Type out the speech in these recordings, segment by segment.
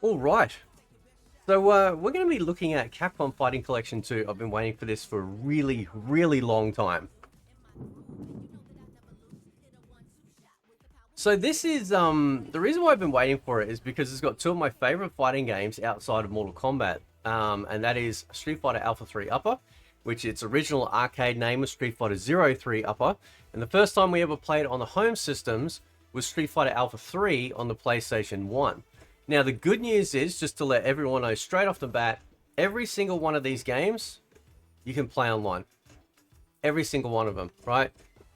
All right. So we're going to be looking at Capcom Fighting Collection 2. I've been waiting for this for a really, really long time. So this is the reason why I've been waiting for it is because it's got two of my favorite fighting games outside of Mortal Kombat, and that is Street Fighter Alpha 3 Upper, which its original arcade name was Street Fighter Zero 3 Upper, and the first time we ever played on the home systems was Street Fighter Alpha 3 on the PlayStation 1. Now the good news is, just to let everyone know straight off the bat, every single one of these games you can play online. Every single one of them, right?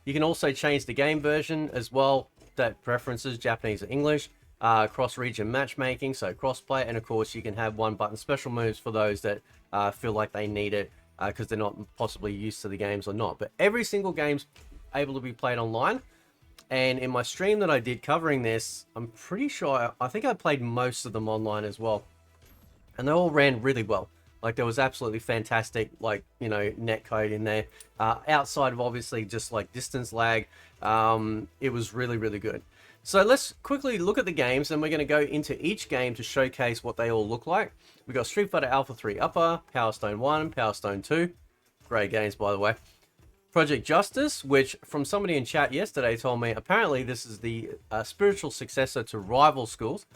You can also change the game version as well, that preferences, Japanese or English, cross-region matchmaking, so cross-play, and of course you can have one-button special moves for those that feel like they need it because they're not possibly used to the games or not. But every single game's able to be played online, and in my stream that I did covering this, I'm pretty sure, I think I played most of them online as well, and they all ran really well. Like, there was absolutely fantastic, like, you know, netcode in there. Outside of, obviously, just, like, distance lag, it was really, really good. So let's quickly look at the games, and we're going to go into each game to showcase what they all look like. We've got Street Fighter Alpha 3 Upper, Power Stone 1, Power Stone 2. Great games, by the way. Project Justice, which from somebody in chat yesterday told me, apparently this is the spiritual successor to Rival Schools.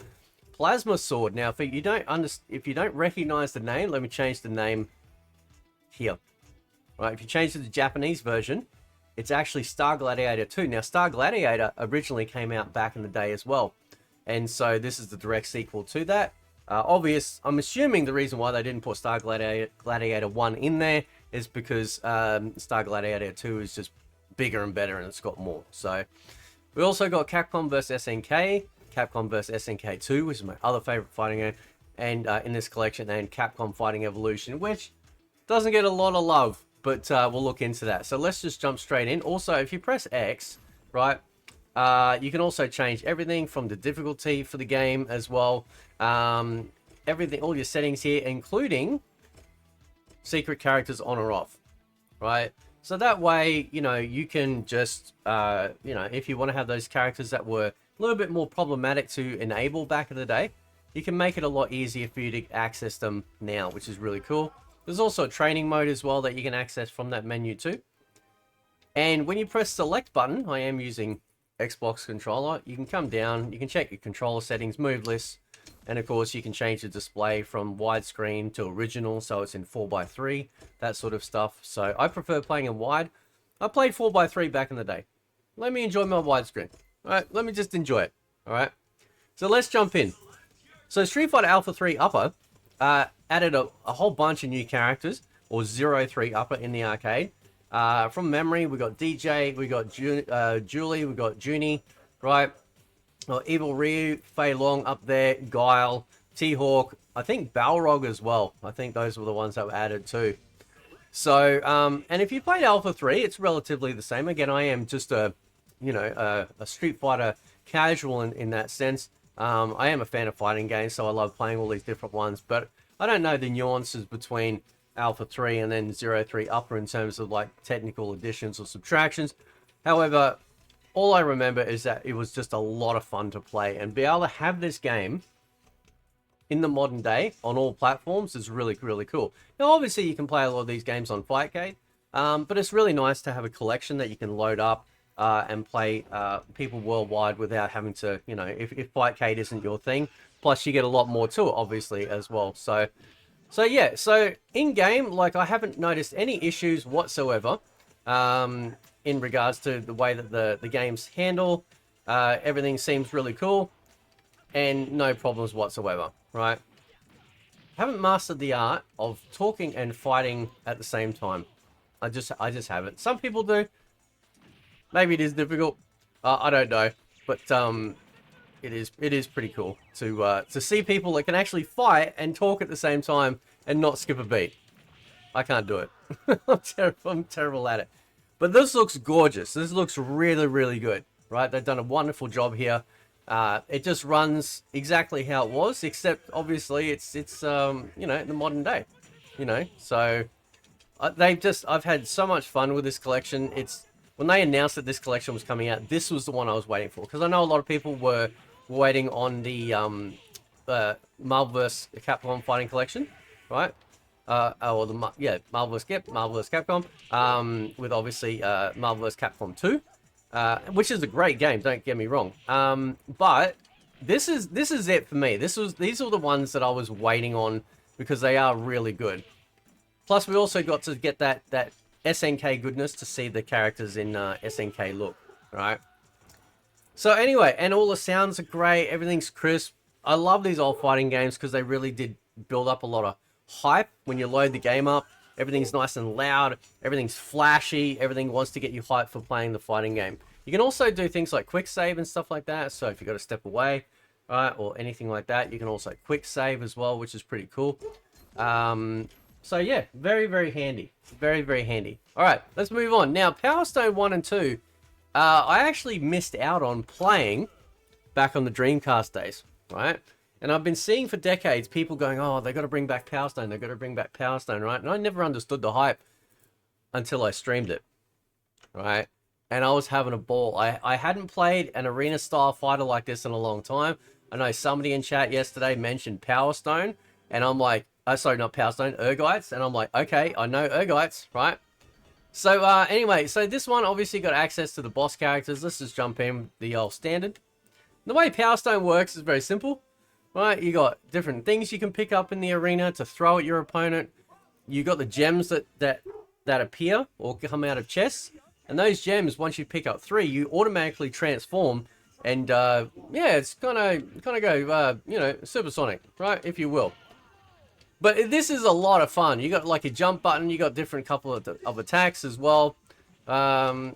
Plasma Sword. Now, if you don't recognize the name, let me change the name here. Right, if you change to the Japanese version, it's actually Star Gladiator 2. Now, Star Gladiator originally came out back in the day as well, and so this is the direct sequel to that. I'm assuming the reason why they didn't put Star Gladiator 1 in there is because Star Gladiator 2 is just bigger and better, and it's got more. So, we also got Capcom vs SNK. Capcom vs SNK 2, which is my other favorite fighting game, and in this collection, and Capcom Fighting Evolution, which doesn't get a lot of love, but we'll look into that. So let's just jump straight in. Also, if you press X, right, you can also change everything from the difficulty for the game as well. Everything, all your settings here, including secret characters on or off, right? So that way, you know, you can just, you know, if you want to have those characters that were a little bit more problematic to enable back in the day, you can make it a lot easier for you to access them now, which is really cool. There's also a training mode as well that you can access from that menu too. And when you press select button, I am using Xbox controller, you can come down, you can check your controller settings, move lists, and of course you can change the display from widescreen to original, so it's in 4:3, that sort of stuff. So I prefer playing in wide. I played 4:3 back in the day. Let me enjoy my widescreen. All right, let me just enjoy it. All right, so let's jump in. So Street Fighter Alpha 3 Upper added a whole bunch of new characters, or 03 Upper in the arcade. From memory, we got DJ, we got Julie, we got Junie, right? Evil Ryu, Fei Long up there, Guile, T-Hawk, I think Balrog as well. I think those were the ones that were added too. So, and if you played Alpha 3, it's relatively the same. Again, I am just a Street Fighter casual in that sense. I am a fan of fighting games, so I love playing all these different ones, but I don't know the nuances between Alpha 3 and then 03 Upper in terms of like technical additions or subtractions. However, all I remember is that it was just a lot of fun to play, and be able to have this game in the modern day on all platforms is really, really cool. Now, obviously, you can play a lot of these games on Fightcade, but it's really nice to have a collection that you can load up and play people worldwide without having to, you know, if Fightcade isn't your thing. Plus, you get a lot more to it, obviously, as well. So yeah, so in-game, like, I haven't noticed any issues whatsoever in regards to the way that the games handle. Everything seems really cool, and no problems whatsoever, right? Haven't mastered the art of talking and fighting at the same time. I just haven't. Some people do. Maybe it is difficult. I don't know, but it is pretty cool to see people that can actually fight and talk at the same time and not skip a beat. I can't do it. I'm terrible at it. But this looks gorgeous. This looks really, really good, right? They've done a wonderful job here. It just runs exactly how it was, except obviously it's you know, in the modern day, you know. So I've had so much fun with this collection. When they announced that this collection was coming out, this was the one I was waiting for, because I know a lot of people were waiting on the Marvel vs. Capcom Fighting Collection, right? Or the Marvel vs. Capcom, with obviously Marvel vs. Capcom 2, which is a great game. Don't get me wrong. But this is it for me. These are the ones that I was waiting on because they are really good. Plus, we also got to get that SNK goodness to see the characters in SNK look, right? So anyway, and all the sounds are great. Everything's crisp. I love these old fighting games because they really did build up a lot of hype when you load the game up. Everything's nice and loud. Everything's flashy. Everything wants to get you hyped for playing the fighting game. You can also do things like quick save and stuff like that. So if you got to step away, right, or anything like that, you can also quick save as well, which is pretty cool. So yeah, very, very handy. Very, very handy. All right, let's move on. Now, Power Stone 1 and 2, I actually missed out on playing back on the Dreamcast days, right? And I've been seeing for decades people going, oh, they got to bring back Power Stone. They got to bring back Power Stone, right? And I never understood the hype until I streamed it, right? And I was having a ball. I hadn't played an arena-style fighter like this in a long time. I know somebody in chat yesterday mentioned Power Stone, and I'm like, sorry, not Power Stone, Urgites. And I'm like, okay, I know Urgites, right? So anyway, so this one obviously got access to the boss characters. Let's just jump in the old standard. The way Power Stone works is very simple, right? You got different things you can pick up in the arena to throw at your opponent. You got the gems that appear or come out of chests. And those gems, once you pick up 3, you automatically transform. And yeah, it's gonna go, you know, supersonic, right? If you will. But this is a lot of fun. You got like a jump button. You got different couple of attacks as well. Oh,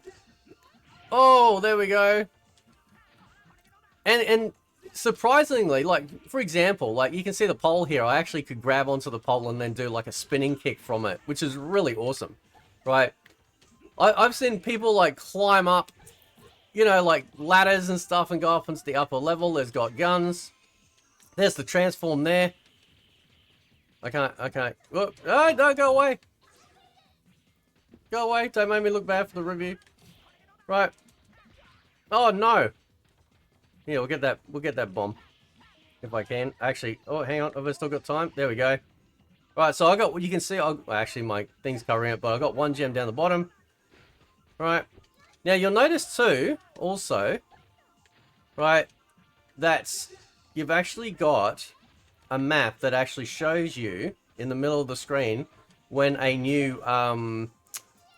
there we go. And surprisingly, like, for example, like you can see the pole here. I actually could grab onto the pole and then do like a spinning kick from it, which is really awesome, right? I've seen people like climb up, you know, like ladders and stuff and go up into the upper level. There's got guns. There's the transform there. I can't. Whoop. Oh, no, go away. Go away. Don't make me look bad for the review. Right. Oh, no. Yeah, we'll get that bomb. If I can. Actually, oh, hang on. Have I still got time? There we go. Right, so I got, you can see, actually my thing's covering it, but I got 1 gem down the bottom. Right. Now, you'll notice too, also, right, that you've actually got a map that actually shows you in the middle of the screen when a new, well,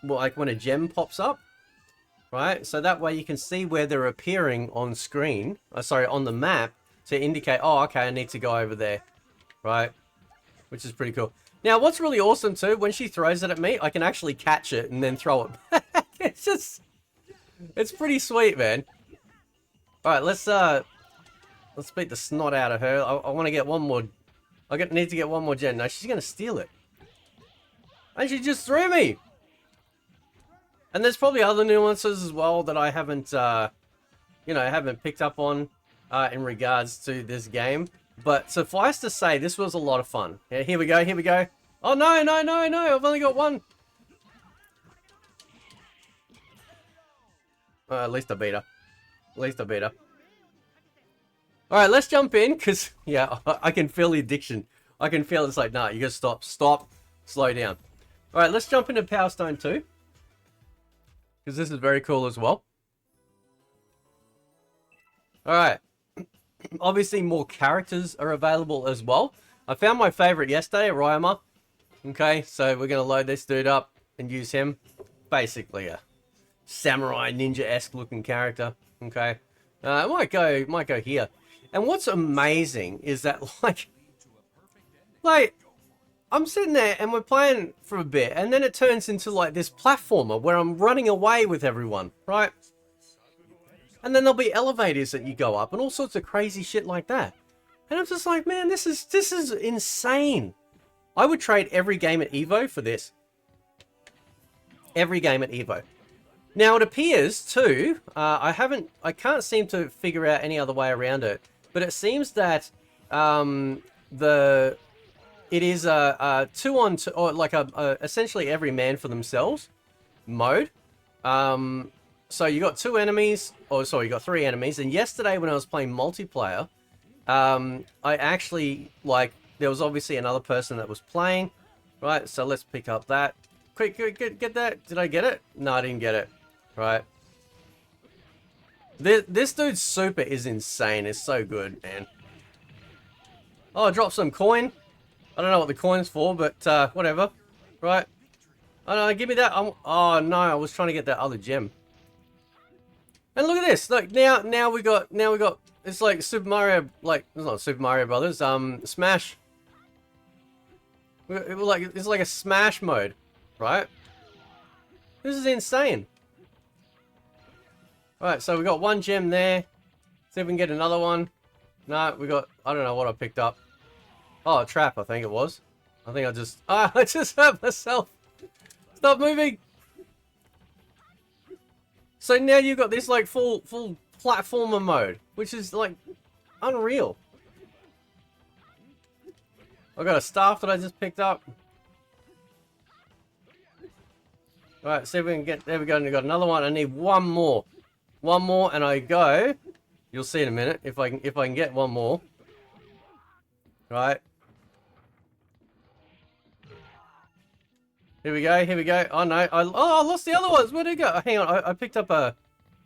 like when a gem pops up, right? So that way you can see where they're appearing on screen, sorry, on the map to indicate, oh, okay, I need to go over there, right? Which is pretty cool. Now, what's really awesome too, when she throws it at me, I can actually catch it and then throw it back. It's just, it's pretty sweet, man. All right, let's beat the snot out of her. I want to get one more. Need to get one more gem. No, she's gonna steal it. And she just threw me. And there's probably other nuances as well that I haven't, you know, haven't picked up on in regards to this game. But suffice to say, this was a lot of fun. Yeah, here we go. Here we go. Oh no, no, no, no! I've only got 1. At least I beat her. At least I beat her. Alright, let's jump in, because, yeah, I can feel the addiction. I can feel it's like, nah, you gotta stop, slow down. Alright, let's jump into Power Stone 2. Because this is very cool as well. Alright. Obviously, more characters are available as well. I found my favorite yesterday, Ryoma. Okay, so we're gonna load this dude up and use him. Basically a samurai ninja-esque looking character. Okay. I might go here. And what's amazing is that, like, I'm sitting there and we're playing for a bit, and then it turns into, like, this platformer where I'm running away with everyone, right? And then there'll be elevators that you go up and all sorts of crazy shit like that. And I'm just like, man, this is insane. I would trade every game at Evo for this. Every game at Evo. Now, it appears, too, I can't seem to figure out any other way around it, but it seems that it is a 2-on-2, or like essentially every man for themselves mode. So you got 2 enemies, or sorry, you got 3 enemies, and yesterday when I was playing multiplayer, I actually, like, there was obviously another person that was playing, right? So let's pick up that. Quick, get that. Did I get it? No, I didn't get it. Right. This dude's super is insane. It's so good, man. Oh, I dropped some coin. I don't know what the coin's for, but whatever. Right. Oh no, give me that. Oh no, I was trying to get that other gem. And look at this. Look, now we got it's like Super Mario, like it's not Super Mario Brothers, Smash. It's like a Smash mode, right? This is insane. Alright, so we got one gem there. See if we can get another one. No, we got, I don't know what I picked up. Oh, a trap, I think it was. I think I just hurt myself. Stop moving. So now you've got this like full platformer mode, which is like unreal. I got a staff that I just picked up. Alright, see if we can get, there we go, and we got another one. I need one more. One more and I go. You'll see in a minute if I can get one more. Right. Here we go, here we go. Oh no, I lost the other ones. Where'd it go? Hang on, I picked up a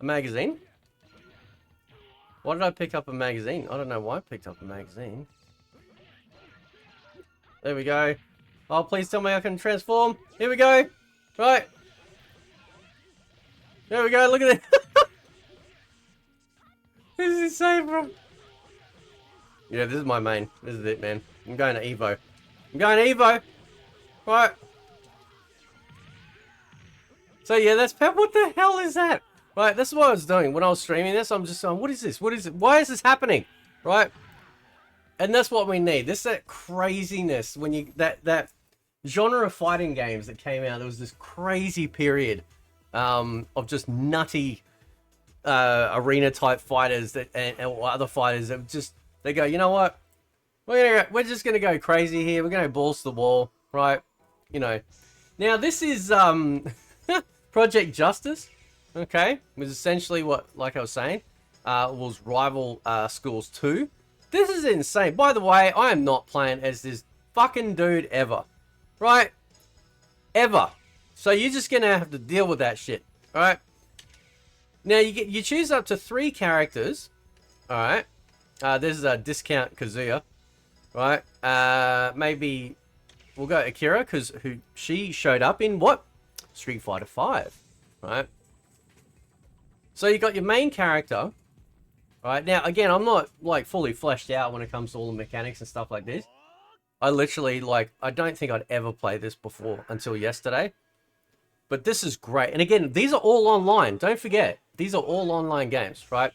magazine. Why did I pick up a magazine? I don't know why I picked up a magazine. There we go. Oh, please tell me I can transform. Here we go. Right. There we go, look at it. This is insane, bro. Yeah, this is my main. This is it, man. I'm going to Evo. I'm going to Evo. Right. So yeah, that's Pep. What the hell is that? Right, this is what I was doing when I was streaming this. I'm just going, what is this? What is it? Why is this happening? Right. And that's what we need. This that craziness when you that genre of fighting games that came out. There was this crazy period of just nutty arena type fighters that and other fighters that just they go, you know what? We're just gonna go crazy here. We're gonna balls to the wall, right? You know. Now this is Project Justice. Okay, was essentially what, like I was saying, was Rival Schools 2. This is insane. By the way, I am not playing as this fucking dude ever, right? Ever. So you're just gonna have to deal with that shit, all right? Now you choose up to 3 characters, all right? There's a discount Kazuya, right? Maybe we'll go Akira because she showed up in what? Street Fighter 5, right? So you got your main character, right? Now again, I'm not like fully fleshed out when it comes to all the mechanics and stuff like this. I literally I don't think I'd ever played this before until yesterday. But this is great. And again, these are all online. Don't forget, these are all online games, right?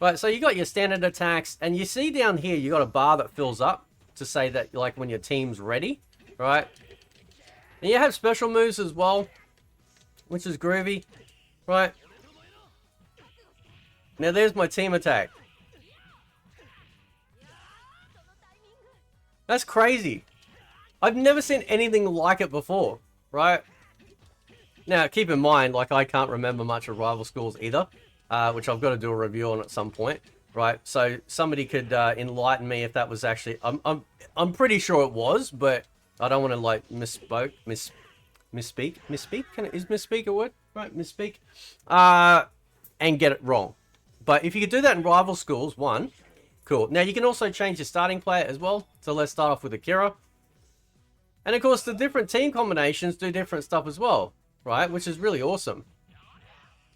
Right, so you got your standard attacks, and you see down here, you got a bar that fills up to say that, like, when your team's ready, right? And you have special moves as well, which is groovy, right? Now there's my team attack. That's crazy. I've never seen anything like it before, right? Now, keep in mind, like, I can't remember much of Rival Schools either, which I've got to do a review on at some point, right? So somebody could enlighten me if that was actually... I'm pretty sure it was, but I don't want to, like, misspeak? Is misspeak a word? Right, misspeak. And get it wrong. But if you could do that in Rival Schools 1, cool. Now, you can also change your starting player as well. So let's start off with Akira. And, of course, the different team combinations do different stuff as well. Right, which is really awesome.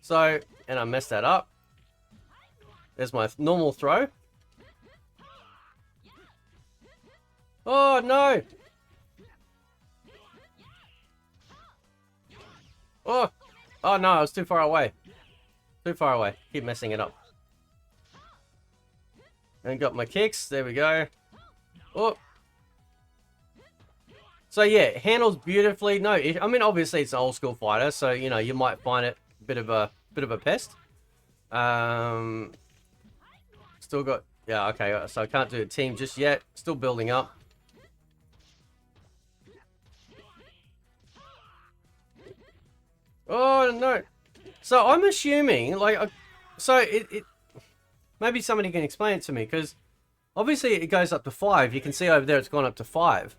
So, and I messed that up. There's my normal throw. Oh, no. Oh, oh no, I was too far away. Too far away. Keep messing it up. And got my kicks. There we go. Oh. So yeah, it handles beautifully. No, I mean obviously it's an old school fighter, so you know you might find it a bit of a pest. Still got okay. So I can't do a team just yet. Still building up. Oh no! So I'm assuming like so it maybe somebody can explain it to me because Obviously, it goes up to 5. You can see over there it's gone up to 5,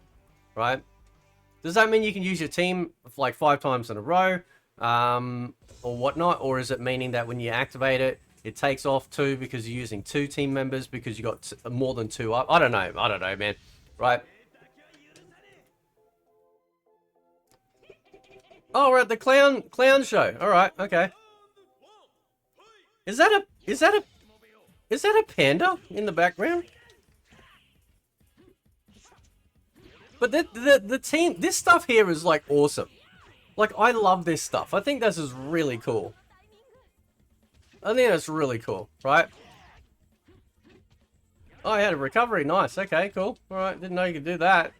right? Does that mean you can use your team like 5 times in a row, or whatnot? Or is it meaning that when you activate it, it takes off 2 because you're using 2 team members because you got more than 2 up? I don't know, man. Right? Oh, we're at the clown show. All right, okay. Is that a panda in the background? But the team, this stuff here is like awesome. Like, I love this stuff. I think this is really cool. I think that's really cool, right? Oh, I had a recovery. Nice. Okay, cool. All right, didn't know you could do that.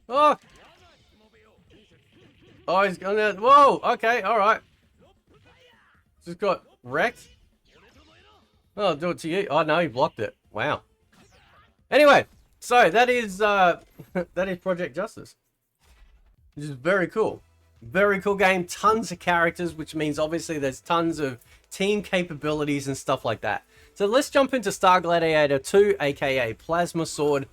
Oh. Oh, he's going there. Whoa. Okay. All right. Just got wrecked. Oh, I'll do it to you. Oh no, he blocked it. Wow. Anyway, so that is that is Project Justice, which is very cool. Very cool game. Tons of characters, which means obviously there's tons of team capabilities and stuff like that. So let's jump into Star Gladiator 2, aka Plasma Sword.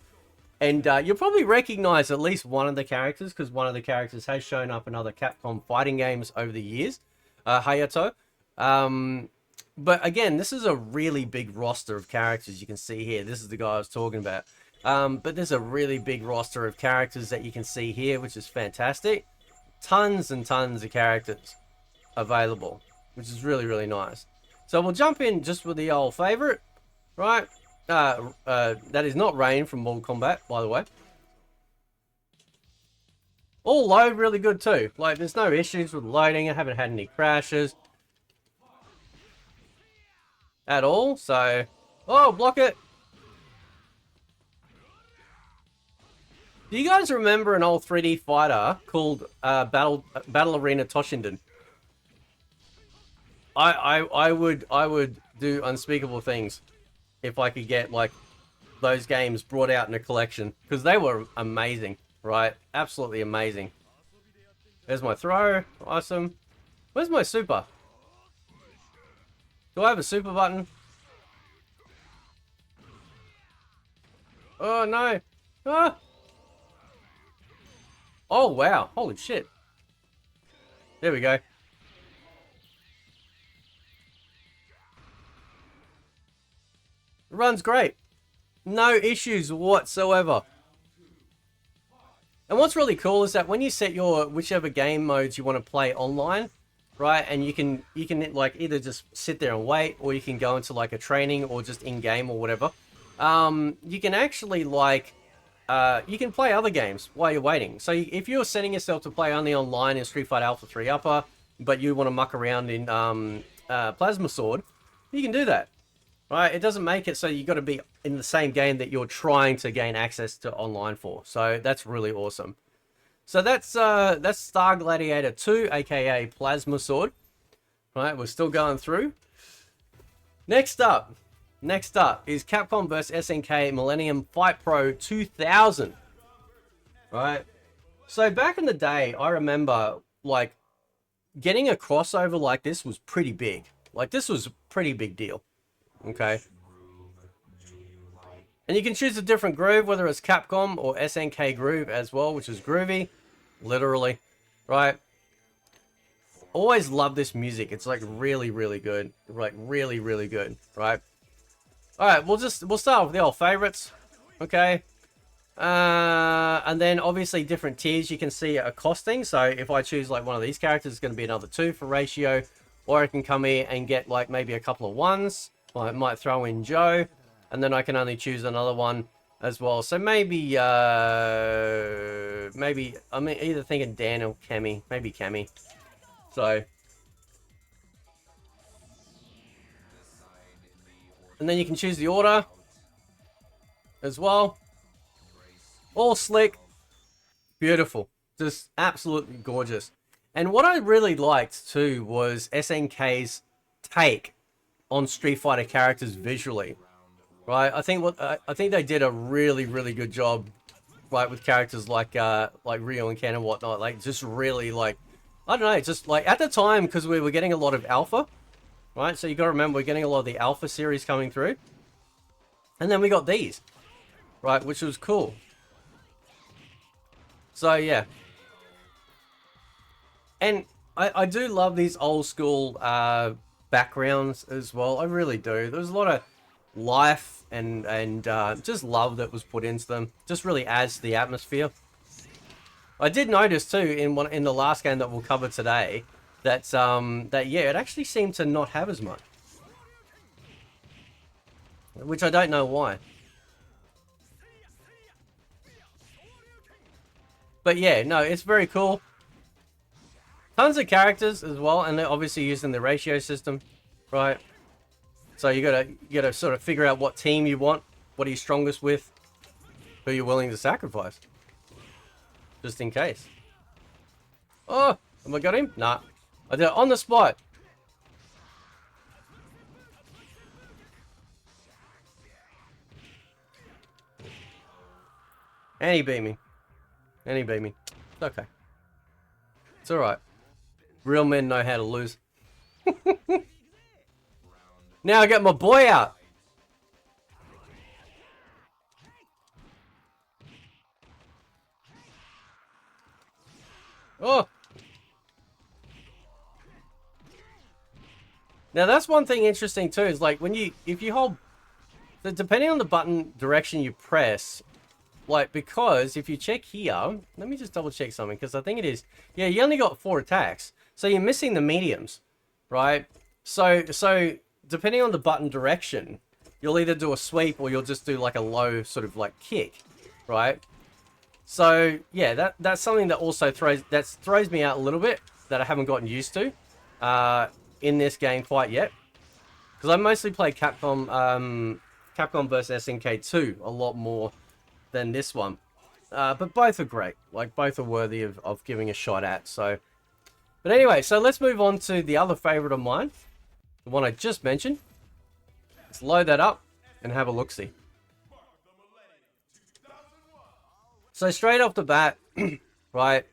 And you'll probably recognize at least one of the characters, because one of the characters has shown up in other Capcom fighting games over the years. Hayato. But again, this is a really big roster of characters you can see here. This is the guy I was talking about. But there's a really big roster of characters that you can see here, which is fantastic. Tons and tons of characters available, which is really, really nice. So we'll jump in just with the old favorite, right? That is not Rain from Mortal Kombat, by the way. All load really good too. Like, there's no issues with loading. I haven't had any crashes at all. So, oh, block it. Do you guys remember an old 3D fighter called Battle Arena Toshinden? I would do unspeakable things if I could get like those games brought out in a collection, because they were amazing, right? Absolutely amazing. There's my throw. Awesome. Where's my super? Do I have a super button? Oh no. Ah. Oh wow. Holy shit. There we go. It runs great. No issues whatsoever. And what's really cool is that when you set your whichever game modes you want to play online, right, and you can like either just sit there and wait, or you can go into like a training or just in game or whatever. You can actually like you can play other games while you're waiting. So if you're setting yourself to play only online in Street Fighter Alpha 3 Upper, but you want to muck around in Plasma Sword, you can do that. Right, it doesn't make it so you got to be in the same game that you're trying to gain access to online for. So that's really awesome. So that's Star Gladiator 2, aka Plasma Sword. Right, we're still going through. Next up is Capcom vs SNK Millennium Fight Pro 2000. Right, so back in the day, I remember like getting a crossover like this was pretty big. Like, this was a pretty big deal. Okay. And you can choose a different groove, whether it's Capcom or SNK groove as well, which is groovy. Literally. Right? Always love this music. It's like really, really good. Like really, really good. Right? Alright, we'll start with the old favorites. Okay. And then obviously different tiers you can see are costing. So if I choose like one of these characters, it's going to be another 2 for ratio. Or I can come here and get like maybe a couple of 1s. I might throw in Joe, and then I can only choose another one as well. So maybe I'm either thinking Dan or Cammy. Maybe Cammy. So, and then you can choose the order as well. All slick, beautiful, just absolutely gorgeous. And what I really liked too was SNK's take on Street Fighter characters visually, right? I think they did a really, really good job, right, with characters like Ryo and Ken and whatnot. Like, just really, like, I don't know, just like at the time, because we were getting a lot of alpha, right? So you got to remember, we're getting a lot of the alpha series coming through. And then we got these, right, which was cool. So yeah. And I do love these old school backgrounds as well. I really do. There's a lot of life and just love that was put into them. Just really adds to the atmosphere. I did notice too in the last game that we'll cover today that yeah, it actually seemed to not have as much, which I don't know why. But yeah, no, it's very cool. Tons of characters as well, and they're obviously using the ratio system, right? So you gotta sort of figure out what team you want, what are you strongest with, who you're willing to sacrifice, just in case. Oh, have I got him? Nah, I did it on the spot. And he beat me. And he beat me. It's okay. It's alright. Real men know how to lose. Now I get my boy out. Oh. Now that's one thing interesting too, is like if you hold, so depending on the button direction you press, like, because if you check here, let me just double check something, because I think it is, yeah, you only got 4 attacks. So you're missing the mediums, right? So depending on the button direction, you'll either do a sweep or you'll just do like a low sort of like kick, right? So yeah, that's something that also throws me out a little bit, that I haven't gotten used to in this game quite yet, because I mostly play Capcom versus SNK 2 a lot more than this one, but both are great. Like, both are worthy of giving a shot at. So, but anyway, so let's move on to the other favorite of mine, the one I just mentioned. Let's load that up and have a look-see. So straight off the bat, right,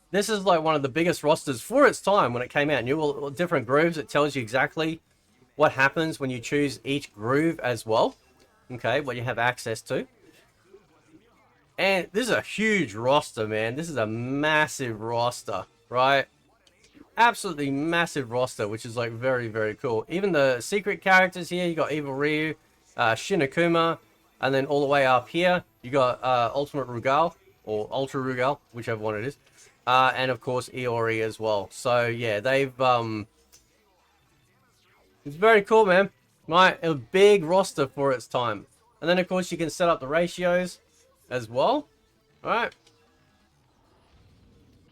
this is like one of the biggest rosters for its time when it came out. New different grooves. It tells you exactly what happens when you choose each groove as well. Okay, what you have access to. And this is a huge roster, man. This is a massive roster, right? Absolutely massive roster, which is like very, very cool. Even the secret characters here, you got Evil Ryu, Shin Akuma, and then all the way up here, you got Ultimate Rugal, or Ultra Rugal, whichever one it is. And of course, Iori as well. So yeah, they've, it's very cool, man. Right, a big roster for its time. And then of course you can set up the ratios as well. Alright.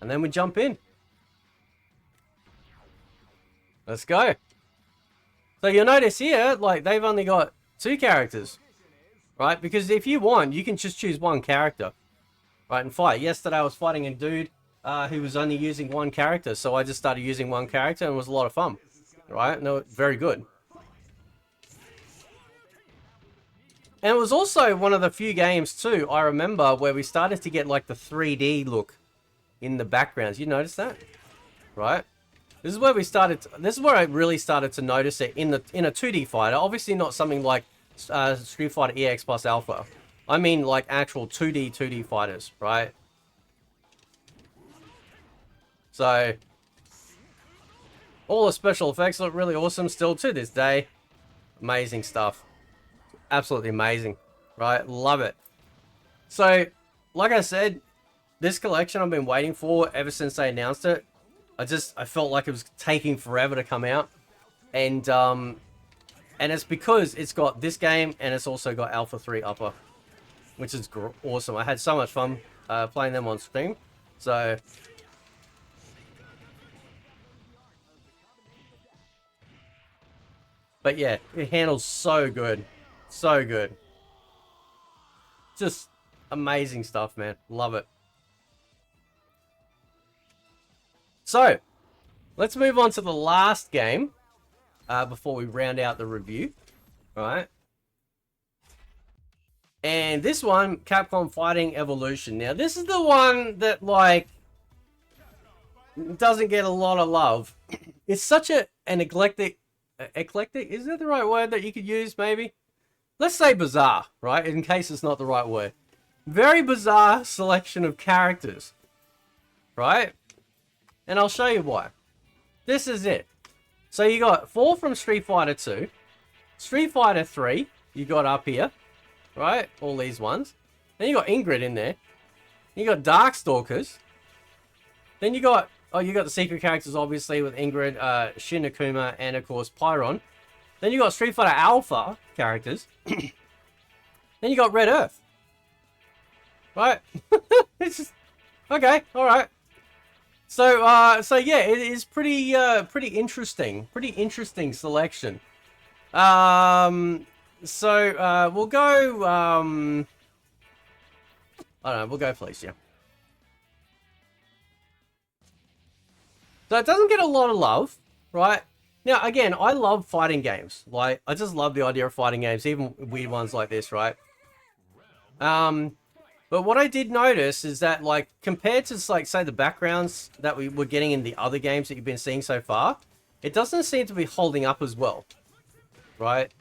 And then we jump in. Let's go. So you'll notice here, like, they've only got 2 characters. Right? Because if you want, you can just choose one character. Right, and fight. Yesterday I was fighting a dude who was only using 1 character. So I just started using 1 character and it was a lot of fun. Right? No, very good. And it was also one of the few games too, I remember, where we started to get like the 3D look in the backgrounds. You notice that? Right? This is where we started, this is where I really started to notice it in a 2D fighter. Obviously not something like Street Fighter EX plus Alpha. I mean like actual 2D fighters, right? So, all the special effects look really awesome still to this day. Amazing stuff. Absolutely amazing, right? Love it. So, like I said, this collection I've been waiting for ever since they announced it. I felt like it was taking forever to come out, and it's because it's got this game and it's also got Alpha 3 Upper, which is awesome. I had so much fun playing them on stream. So, but yeah, it handles so good. So good. Just amazing stuff, man. Love it. So, let's move on to the last game before we round out the review. Alright. And this one, Capcom Fighting Evolution. Now, this is the one that, like, doesn't get a lot of love. It's such an eclectic... Eclectic? Is that the right word that you could use, maybe? let's say bizarre, right? In case it's not the right word. Very bizarre selection of characters, right? And I'll show you why. This is it. So you got 4 from Street Fighter 2, Street Fighter 3, you got up here, right? All these ones. Then you got Ingrid in there. You got Darkstalkers. Then you got, oh, you got the secret characters, obviously, with Ingrid, Shin Akuma, and of course, Pyron. Then you got Street Fighter Alpha characters. Then you got Red Earth. Right? It's just, okay, alright. So yeah, it is pretty interesting. Pretty interesting selection. We'll go, I don't know, we'll go Felicia. So it doesn't get a lot of love, right? Now, again, I love fighting games. Like, I just love the idea of fighting games, even weird ones like this, right? But what I did notice is that, like, compared to, like, say, the backgrounds that we were getting in the other games that you've been seeing so far, it doesn't seem to be holding up as well, right?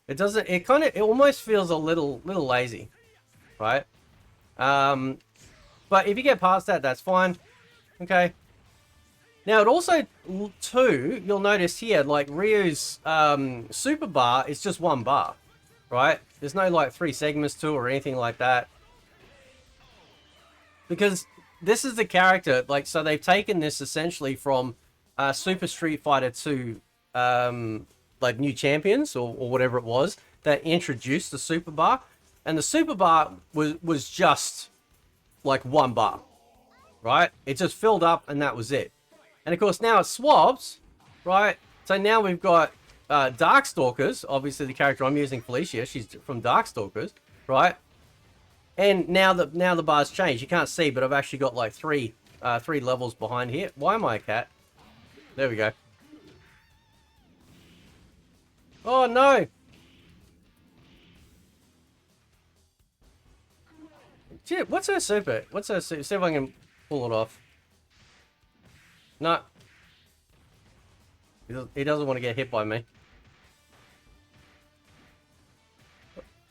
It doesn't, it almost feels a little lazy, right? But if you get past that, that's fine. Okay. Now, it also, too, you'll notice here, like, Ryu's super bar is just 1 bar, right? There's no, like, 3 segments to it or anything like that. Because this is the character, like, so they've taken this essentially from Super Street Fighter 2, like, new champions, or whatever it was, that introduced the super bar. And the super bar was just, like, 1 bar, right? It just filled up and that was it. And of course now it swaps, right? So now we've got Darkstalkers, obviously the character I'm using, Felicia, she's from Darkstalkers, right? And now the bar's changed. You can't see, but I've actually got like 3 levels behind here. Why am I a cat? There we go. Oh no! Gee, what's her super? What's her super? See if I can pull it off. No. He doesn't want to get hit by me.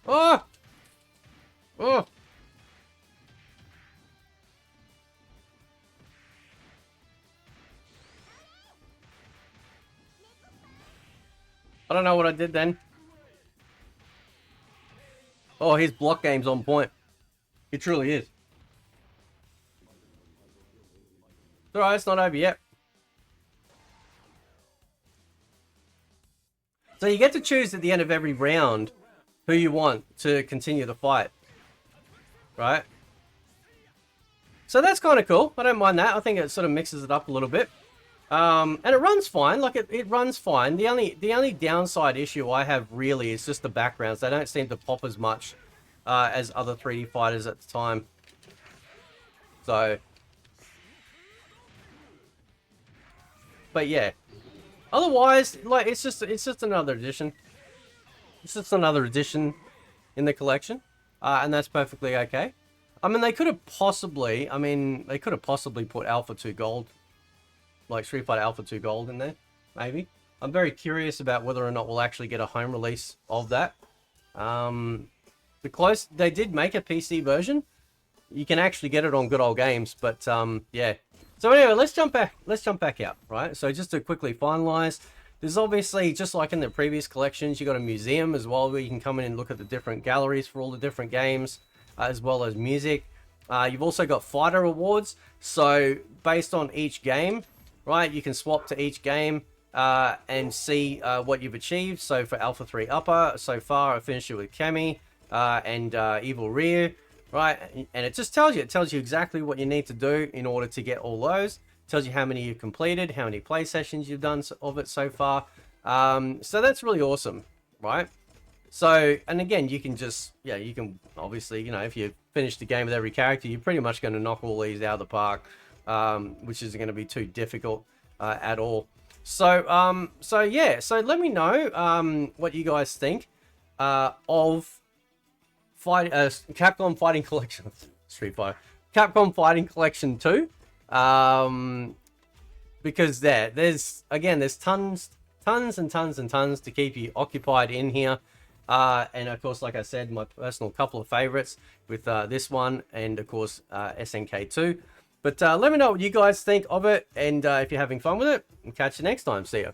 Oh! Oh! I don't know what I did then. Oh, his block game's on point. It truly is. It's alright, it's not over yet. So you get to choose at the end of every round who you want to continue the fight. Right? So that's kind of cool. I don't mind that. I think it sort of mixes it up a little bit. And it runs fine. Like, it runs fine. The only downside issue I have really is just the backgrounds. They don't seem to pop as much as other 3D fighters at the time. So... But yeah, otherwise, like, it's just another edition. It's just another edition in the collection, and that's perfectly okay. I mean, they could have possibly put Alpha 2 Gold, like Street Fighter Alpha 2 Gold in there, maybe. I'm very curious about whether or not we'll actually get a home release of that. They did make a PC version. You can actually get it on Good Old Games, but yeah. So anyway, let's jump back out, right? So just to quickly finalize, there's obviously, just like in the previous collections, you got a museum as well, where you can come in and look at the different galleries for all the different games, as well as music. You've also got fighter awards. So based on each game, right, you can swap to each game and see what you've achieved. So for Alpha 3 Upper, so far I finished it with Cammy and Evil Ryu. Right, and it just tells you exactly what you need to do in order to get all those. It tells you how many you've completed, how many play sessions you've done of it so far. So that's really awesome, right? So, and again, you can just, yeah, you can obviously, you know, if you finish the game with every character, you're pretty much going to knock all these out of the park, which isn't going to be too difficult at all. So, yeah, so let me know what you guys think of Capcom Fighting Collection, Street Fighter, Capcom Fighting Collection 2, because there's tons and tons to keep you occupied in here. And of course, like I said, my personal couple of favorites with this one and of course SNK2. But let me know what you guys think of it, and if you're having fun with it, and catch you next time. See ya.